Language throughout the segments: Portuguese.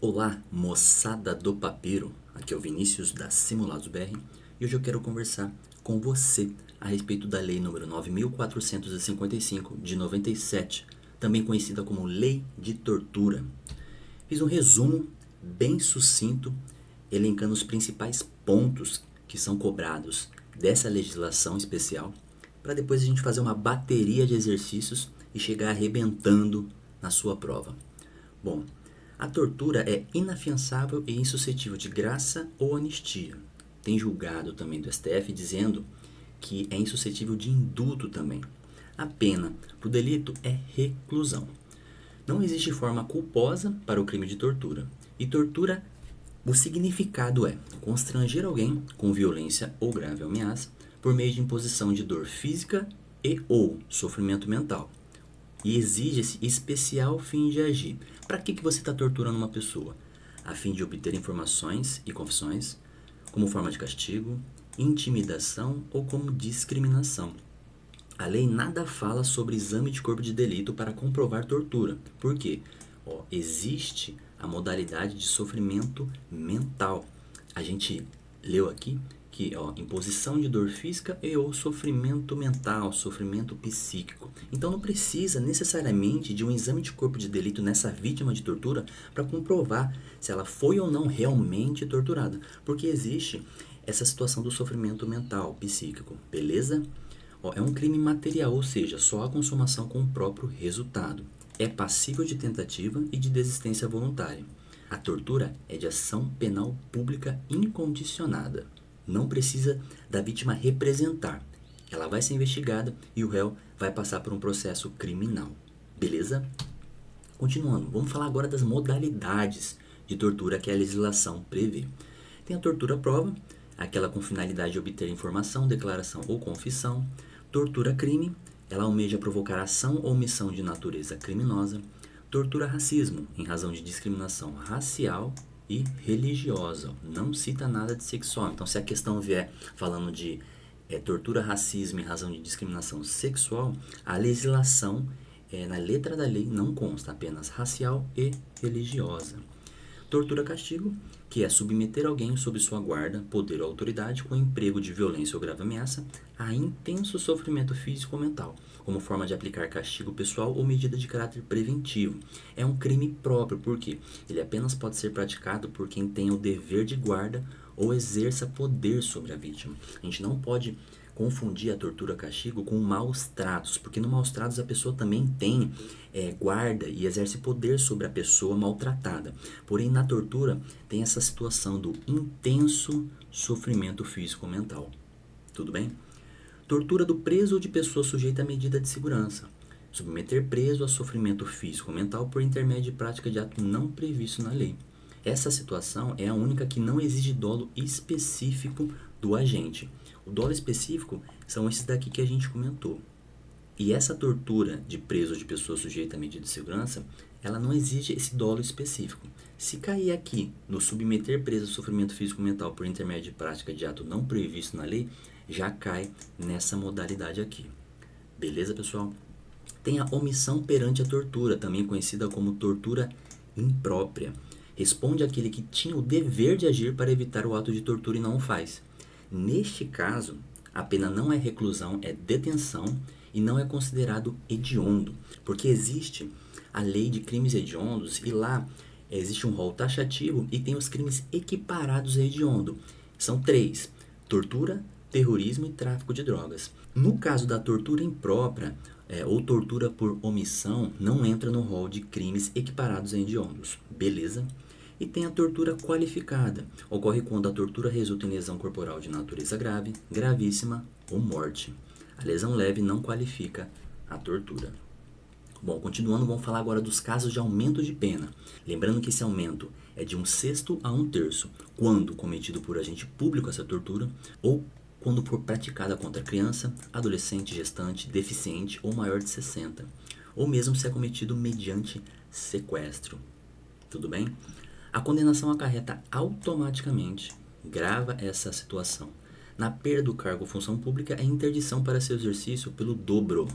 Olá, moçada do papiro, aqui é o Vinícius da Simulados BR e hoje eu quero conversar com você a respeito da Lei número 9.455 de 97, também conhecida como Lei de Tortura. Fiz um resumo bem sucinto, elencando os principais pontos que são cobrados dessa legislação especial, para depois a gente fazer uma bateria de exercícios e chegar arrebentando na sua prova. Bom, a tortura é inafiançável e insuscetível de graça ou anistia. Tem julgado também do STF dizendo que é insuscetível de indulto também. A pena para o delito é reclusão. Não existe forma culposa para o crime de tortura. E tortura, o significado é constranger alguém com violência ou grave ameaça por meio de imposição de dor física e ou sofrimento mental. E exige-se especial fim de agir. Para que você está torturando uma pessoa? A fim de obter informações e confissões, como forma de castigo, intimidação ou como discriminação. A lei nada fala sobre exame de corpo de delito para comprovar tortura. Por quê? Existe a modalidade de sofrimento mental. A gente leu aqui que imposição de dor física e ou sofrimento mental, sofrimento psíquico. Então não precisa necessariamente de um exame de corpo de delito nessa vítima de tortura para comprovar se ela foi ou não realmente torturada, porque existe essa situação do sofrimento mental, psíquico, beleza? É um crime material, ou seja, só a consumação com o próprio resultado. É passível de tentativa e de desistência voluntária. A tortura é de ação penal pública incondicionada. Não precisa da vítima representar. Ela vai ser investigada e o réu vai passar por um processo criminal. Beleza? Continuando, vamos falar agora das modalidades de tortura que a legislação prevê. Tem a tortura à prova, aquela com finalidade de obter informação, declaração ou confissão. Tortura crime, ela almeja provocar ação ou omissão de natureza criminosa. Tortura racismo, em razão de discriminação racial e religiosa. Não cita nada de sexual. Então, se a questão vier falando de tortura racismo em razão de discriminação sexual, a legislação, na letra da lei, não consta, apenas racial e religiosa. Tortura castigo, que é submeter alguém sob sua guarda, poder ou autoridade com emprego de violência ou grave ameaça a intenso sofrimento físico ou mental, como forma de aplicar castigo pessoal ou medida de caráter preventivo. É um crime próprio, porque ele apenas pode ser praticado por quem tem o dever de guarda ou exerça poder sobre a vítima. A gente não pode confundir a tortura castigo com maus tratos, porque no maus tratos a pessoa também tem guarda e exerce poder sobre a pessoa maltratada. Porém, na tortura tem essa situação do intenso sofrimento físico-mental. Tudo bem? Tortura do preso ou de pessoa sujeita à medida de segurança. Submeter preso a sofrimento físico-mental por intermédio de prática de ato não previsto na lei. Essa situação é a única que não exige dolo específico do agente. O dolo específico são esses daqui que a gente comentou. E essa tortura de preso ou de pessoa sujeita à medida de segurança, ela não exige esse dolo específico. Se cair aqui no submeter preso a sofrimento físico-mental por intermédio de prática de ato não previsto na lei, já cai nessa modalidade aqui. Beleza, pessoal? Tem a omissão perante a tortura, também conhecida como tortura imprópria. Responde aquele que tinha o dever de agir para evitar o ato de tortura e não o faz. Neste caso, a pena não é reclusão, é detenção e não é considerado hediondo, porque existe a lei de crimes hediondos e lá existe um rol taxativo e tem os crimes equiparados a hediondo. São 3: tortura, terrorismo e tráfico de drogas. No caso da tortura imprópria ou tortura por omissão, não entra no rol de crimes equiparados a hediondos. Beleza? E tem a tortura qualificada. Ocorre quando a tortura resulta em lesão corporal de natureza grave, gravíssima ou morte. A lesão leve não qualifica a tortura. Bom, continuando, vamos falar agora dos casos de aumento de pena. Lembrando que esse aumento é de 1/6 a 1/3, quando cometido por agente público essa tortura, ou quando for praticada contra criança, adolescente, gestante, deficiente ou maior de 60, ou mesmo se é cometido mediante sequestro. Tudo bem? A condenação acarreta automaticamente, grava essa situação. Na perda do cargo ou função pública, é interdição para seu exercício pelo dobro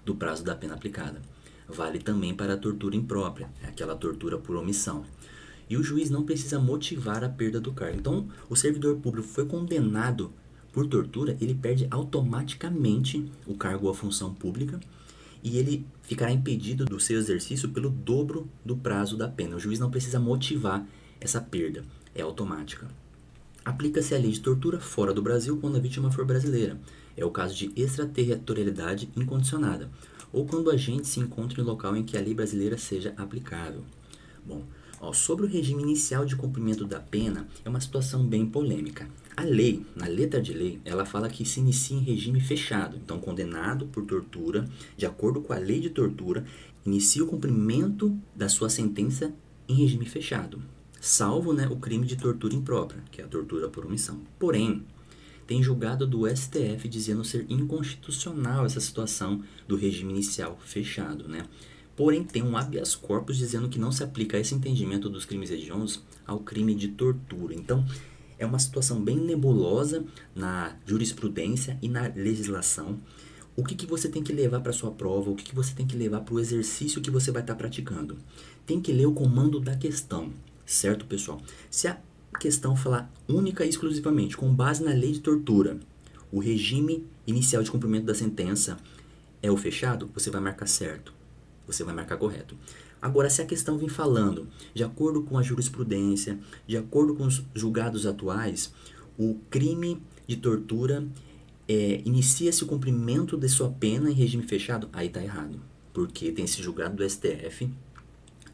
do prazo da pena aplicada. Vale também para a tortura imprópria, é aquela tortura por omissão. E o juiz não precisa motivar a perda do cargo. Então, o servidor público foi condenado por tortura, ele perde automaticamente o cargo ou a função pública e ele ficará impedido do seu exercício pelo dobro do prazo da pena. O juiz não precisa motivar essa perda, é automática. Aplica-se a lei de tortura fora do Brasil quando a vítima for brasileira. É o caso de extraterritorialidade incondicionada, ou quando o agente se encontra em local em que a lei brasileira seja aplicável. Bom, sobre o regime inicial de cumprimento da pena, é uma situação bem polêmica. A lei, na letra de lei, ela fala que se inicia em regime fechado. Então, condenado por tortura, de acordo com a lei de tortura, inicia o cumprimento da sua sentença em regime fechado, salvo, o crime de tortura imprópria, que é a tortura por omissão. Porém, tem julgado do STF dizendo ser inconstitucional essa situação do regime inicial fechado, Porém, tem um habeas corpus dizendo que não se aplica esse entendimento dos crimes hediondos ao crime de tortura. Então, é uma situação bem nebulosa na jurisprudência e na legislação. O que você tem que levar para a sua prova, o que você tem que levar para o exercício que você vai estar praticando? Tem que ler o comando da questão, certo, pessoal? Se a questão falar única e exclusivamente com base na lei de tortura, o regime inicial de cumprimento da sentença é o fechado, você vai marcar certo. Você vai marcar correto. Agora, se a questão vem falando, de acordo com a jurisprudência, de acordo com os julgados atuais, o crime de tortura inicia-se o cumprimento de sua pena em regime fechado, aí está errado. Porque tem esse julgado do STF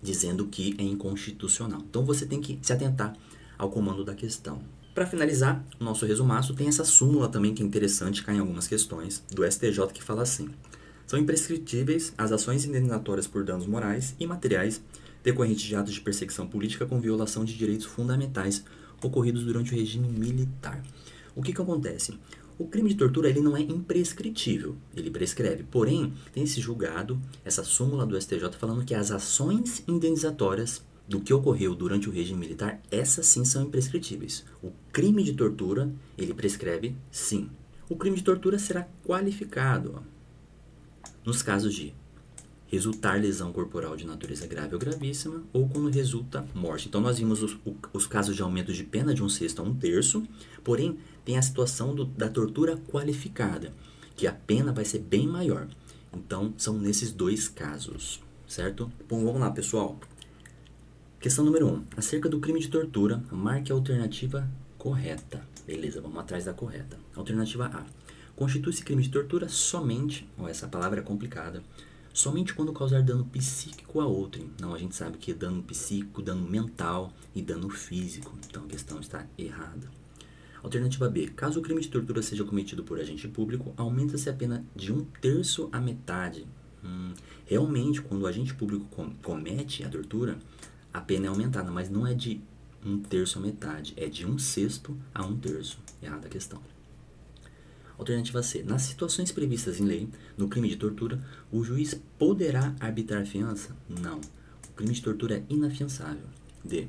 dizendo que é inconstitucional. Então, você tem que se atentar ao comando da questão. Para finalizar, o nosso resumaço tem essa súmula também que é interessante, cai em algumas questões, do STJ que fala assim: são imprescritíveis as ações indenizatórias por danos morais e materiais decorrentes de atos de perseguição política com violação de direitos fundamentais ocorridos durante o regime militar. O que acontece? O crime de tortura ele não é imprescritível, ele prescreve. Porém, tem esse julgado, essa súmula do STJ falando que as ações indenizatórias do que ocorreu durante o regime militar, essas sim são imprescritíveis. O crime de tortura, ele prescreve sim. O crime de tortura será qualificado nos casos de resultar lesão corporal de natureza grave ou gravíssima, ou quando resulta morte. Então, nós vimos os casos de aumento de pena de 1/6 a 1/3, porém, tem a situação da tortura qualificada, que a pena vai ser bem maior. Então, são nesses dois casos, certo? Bom, vamos lá, pessoal. Questão número 1. Acerca do crime de tortura, marque a alternativa correta. Beleza, vamos atrás da correta. Alternativa A. Constitui-se crime de tortura somente, essa palavra é complicada, somente quando causar dano psíquico a outrem. Não, a gente sabe que é dano psíquico, dano mental e dano físico. Então a questão está errada. Alternativa B. Caso o crime de tortura seja cometido por agente público, aumenta-se a pena de 1/3 à metade. Realmente, quando o agente público comete a tortura, a pena é aumentada, mas não é de 1/3 à metade, é de 1/6 a 1/3. Errada a questão. Alternativa C. Nas situações previstas em lei, no crime de tortura, o juiz poderá arbitrar fiança? Não. O crime de tortura é inafiançável. D.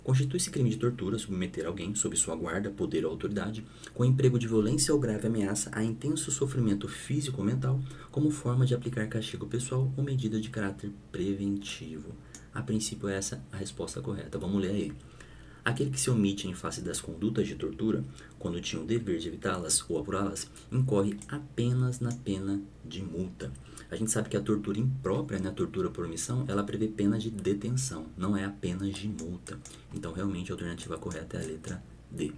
Constitui-se crime de tortura submeter alguém, sob sua guarda, poder ou autoridade, com emprego de violência ou grave ameaça a intenso sofrimento físico ou mental, como forma de aplicar castigo pessoal ou medida de caráter preventivo. A princípio, essa é a resposta correta. Vamos ler aí. Aquele que se omite em face das condutas de tortura, quando tinha o dever de evitá-las ou apurá-las, incorre apenas na pena de multa. A gente sabe que a tortura imprópria, a tortura por omissão, ela prevê pena de detenção, não é apenas de multa. Então, realmente, a alternativa correta é a letra D.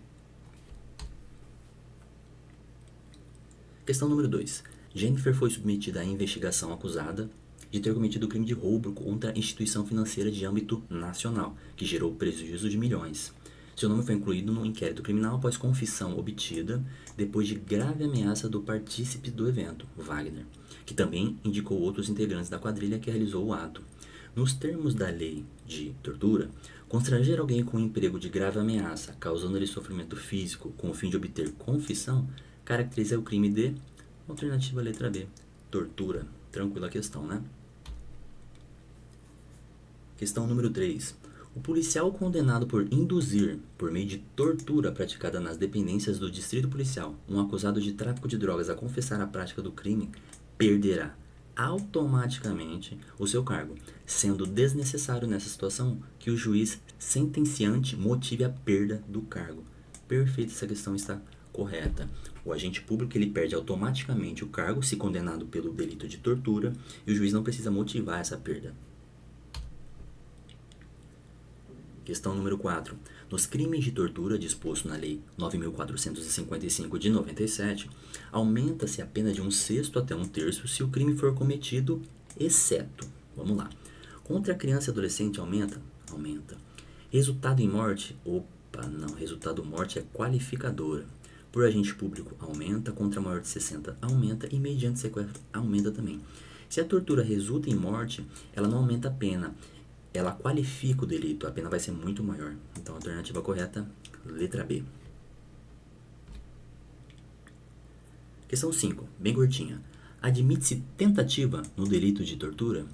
Questão número 2. Jennifer foi submetida à investigação acusada de ter cometido o crime de roubo contra a instituição financeira de âmbito nacional, que gerou prejuízo de milhões. Seu nome foi incluído no inquérito criminal após confissão obtida depois de grave ameaça do partícipe do evento, Wagner, que também indicou outros integrantes da quadrilha que realizou o ato. Nos termos da lei de tortura, constranger alguém com um emprego de grave ameaça, causando-lhe sofrimento físico com o fim de obter confissão, caracteriza o crime de alternativa letra B, tortura. Tranquila a questão, né? Questão número 3. O policial condenado por induzir, por meio de tortura praticada nas dependências do distrito policial, um acusado de tráfico de drogas a confessar a prática do crime, perderá automaticamente o seu cargo, sendo desnecessário nessa situação que o juiz sentenciante motive a perda do cargo. Perfeito, essa questão está correta. O agente público ele perde automaticamente o cargo se condenado pelo delito de tortura e o juiz não precisa motivar essa perda. Questão número 4. Nos crimes de tortura disposto na Lei 9.455 de 97, aumenta-se a pena de 1/6 até 1/3 se o crime for cometido, exceto, vamos lá, contra a criança e adolescente aumenta? Aumenta. Resultado em morte? Opa, não, resultado morte é qualificadora. Por agente público aumenta, contra maior de 60 aumenta e mediante sequestro aumenta também. Se a tortura resulta em morte, ela não aumenta a pena, ela qualifica o delito, a pena vai ser muito maior. Então, a alternativa correta, letra B. Questão 5, bem curtinha. Admite-se tentativa no delito de tortura?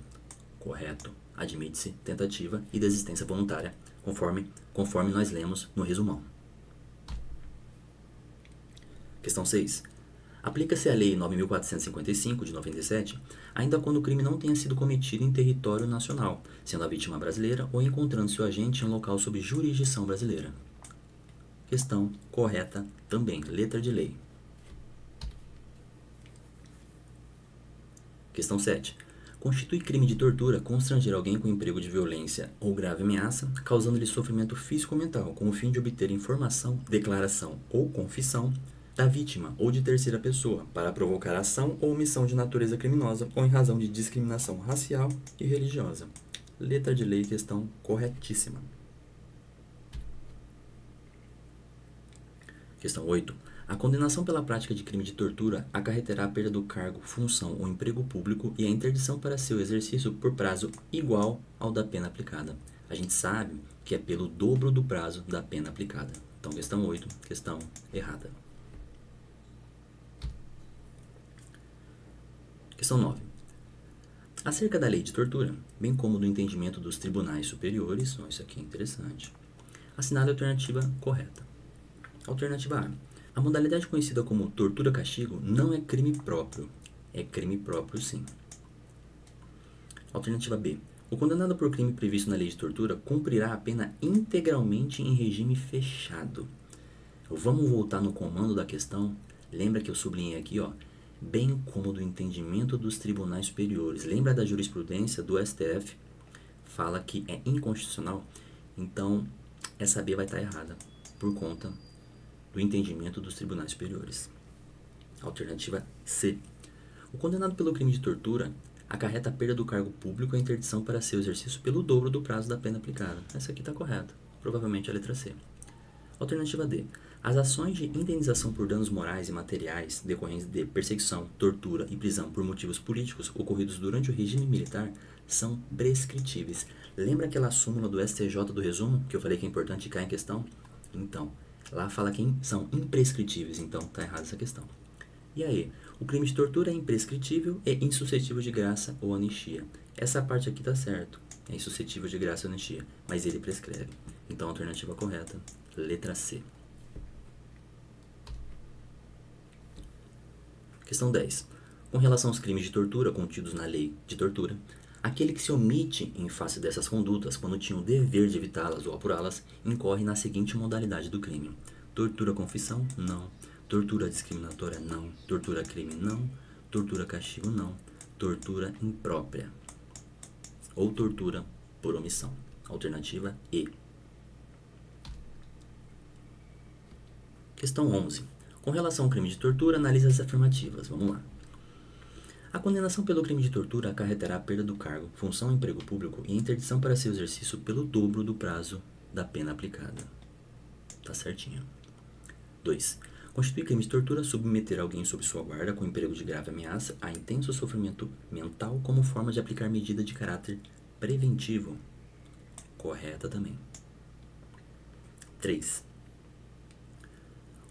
Correto. Admite-se tentativa e desistência voluntária, conforme nós lemos no resumão. Questão 6. Aplica-se a Lei 9.455 de 97, ainda quando o crime não tenha sido cometido em território nacional, sendo a vítima brasileira ou encontrando-se o agente em um local sob jurisdição brasileira. Questão correta também, letra de lei. Questão 7. Constitui crime de tortura constranger alguém com emprego de violência ou grave ameaça, causando-lhe sofrimento físico ou mental, com o fim de obter informação, declaração ou confissão da vítima ou de terceira pessoa, para provocar ação ou omissão de natureza criminosa ou em razão de discriminação racial e religiosa. Letra de lei, questão corretíssima. Questão 8. A condenação pela prática de crime de tortura acarreterá a perda do cargo, função ou emprego público e a interdição para seu exercício por prazo igual ao da pena aplicada. A gente sabe que é pelo dobro do prazo da pena aplicada. Então, questão 8, questão errada. Questão 9. Acerca da lei de tortura, bem como do entendimento dos tribunais superiores, isso aqui é interessante, assinale a alternativa correta. Alternativa A. A modalidade conhecida como tortura-castigo não é crime próprio. É crime próprio, sim. Alternativa B. O condenado por crime previsto na lei de tortura cumprirá a pena integralmente em regime fechado. Vamos voltar no comando da questão. Lembra que eu sublinhei aqui, ó, bem como do entendimento dos tribunais superiores. Lembra da jurisprudência do STF? Fala que é inconstitucional. Então, essa B vai estar errada, por conta do entendimento dos tribunais superiores. Alternativa C. O condenado pelo crime de tortura acarreta a perda do cargo público e a interdição para seu exercício pelo dobro do prazo da pena aplicada. Essa aqui está correta. Provavelmente a letra C. Alternativa D. As ações de indenização por danos morais e materiais decorrentes de perseguição, tortura e prisão por motivos políticos ocorridos durante o regime militar são prescritíveis. Lembra aquela súmula do STJ do resumo que eu falei que é importante cair em questão? Então, lá fala que são imprescritíveis, então tá errada essa questão. E aí, o crime de tortura é imprescritível e insuscetível de graça ou anistia. Essa parte aqui tá certo, é insuscetível de graça ou anistia, mas ele prescreve. Então a alternativa correta, letra C. Questão 10. Com relação aos crimes de tortura contidos na lei de tortura, aquele que se omite em face dessas condutas quando tinha o dever de evitá-las ou apurá-las, incorre na seguinte modalidade do crime: tortura-confissão, não; tortura discriminatória, não; tortura-crime, não; tortura-castigo, não; tortura imprópria ou tortura por omissão. Alternativa E. Questão 11. Com relação ao crime de tortura, analise as afirmativas. Vamos lá. A condenação pelo crime de tortura acarretará a perda do cargo, função ou emprego público e a interdição para seu exercício pelo dobro do prazo da pena aplicada. Tá certinho. 2. Constitui crime de tortura submeter alguém sob sua guarda com emprego de grave ameaça a intenso sofrimento mental como forma de aplicar medida de caráter preventivo. Correta também. 3.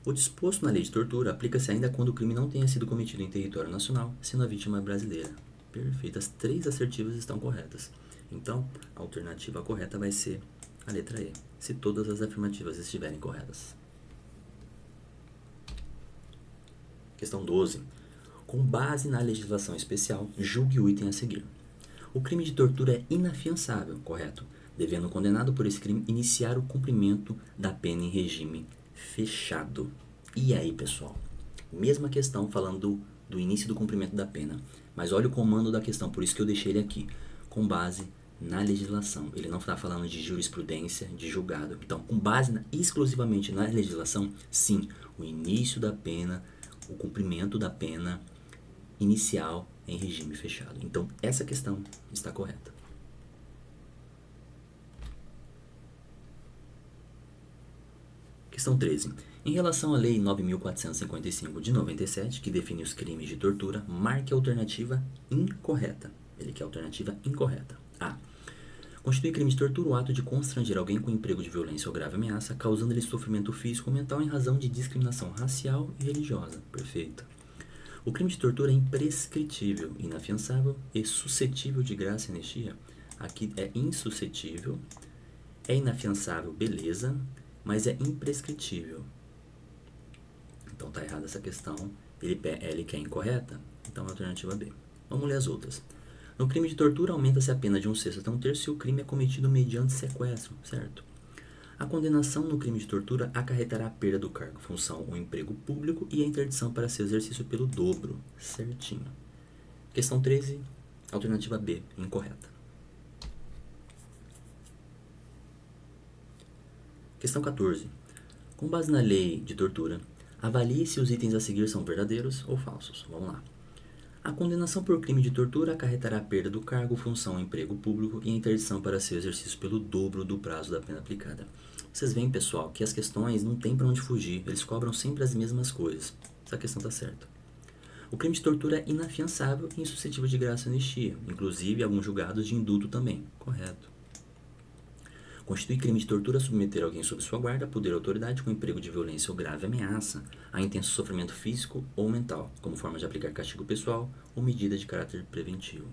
O disposto na lei de tortura aplica-se ainda quando o crime não tenha sido cometido em território nacional, sendo a vítima brasileira. Perfeito, as 3 assertivas estão corretas. Então, a alternativa correta vai ser a letra E, se todas as afirmativas estiverem corretas. Questão 12. Com base na legislação especial, julgue o item a seguir. O crime de tortura é inafiançável, correto? Devendo o condenado por esse crime iniciar o cumprimento da pena em regime fechado. E aí, pessoal? Mesma questão falando do início do cumprimento da pena. Mas olha o comando da questão, por isso que eu deixei ele aqui. Com base na legislação. Ele não está falando de jurisprudência, de julgado. Então, com base exclusivamente na legislação, sim, o início da pena, o cumprimento da pena inicial em regime fechado. Então, essa questão está correta. Questão 13. Em relação à Lei 9.455 de 97, que define os crimes de tortura, marque a alternativa incorreta. Ele quer a alternativa incorreta. A. Constitui crime de tortura o ato de constranger alguém com emprego de violência ou grave ameaça, causando-lhe sofrimento físico ou mental em razão de discriminação racial e religiosa. Perfeito. O crime de tortura é imprescritível, inafiançável e suscetível de graça e anistia. Aqui é insuscetível, é inafiançável, beleza, mas é imprescritível. Então tá errada essa questão. Ele quer incorreta, então é a alternativa B. Vamos ler as outras. No crime de tortura, aumenta-se a pena de 1/6 até 1/3 se o crime é cometido mediante sequestro, certo? A condenação no crime de tortura acarretará a perda do cargo, função ou emprego público e a interdição para seu exercício pelo dobro, certinho. Questão 13, alternativa B, incorreta. Questão 14. Com base na lei de tortura, avalie se os itens a seguir são verdadeiros ou falsos. Vamos lá. A condenação por crime de tortura acarretará a perda do cargo, função, emprego público e a interdição para seu exercício pelo dobro do prazo da pena aplicada. Vocês veem, pessoal, que as questões não tem para onde fugir, eles cobram sempre as mesmas coisas. Essa questão está certa. O crime de tortura é inafiançável e insuscetível de graça e anistia, inclusive alguns julgados de indulto também. Correto. Constitui crime de tortura submeter alguém sob sua guarda, poder ou autoridade com emprego de violência ou grave ameaça a intenso sofrimento físico ou mental, como forma de aplicar castigo pessoal ou medida de caráter preventivo.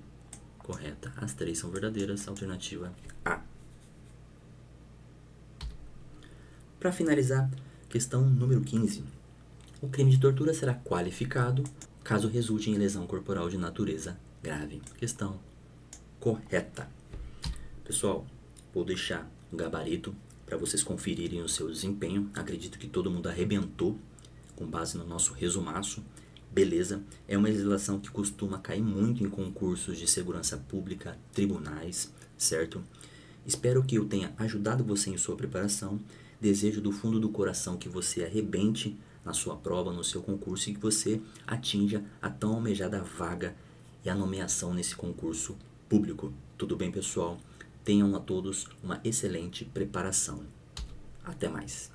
Correta. As três são verdadeiras. Alternativa A. Para finalizar, questão número 15. O crime de tortura será qualificado caso resulte em lesão corporal de natureza grave. Questão correta. Pessoal, vou deixar um gabarito para vocês conferirem o seu desempenho. Acredito que todo mundo arrebentou com base no nosso resumaço. Beleza? É uma legislação que costuma cair muito em concursos de segurança pública, tribunais, certo? Espero que eu tenha ajudado você em sua preparação. Desejo do fundo do coração que você arrebente na sua prova, no seu concurso e que você atinja a tão almejada vaga e a nomeação nesse concurso público. Tudo bem, pessoal? Tenham a todos uma excelente preparação. Até mais.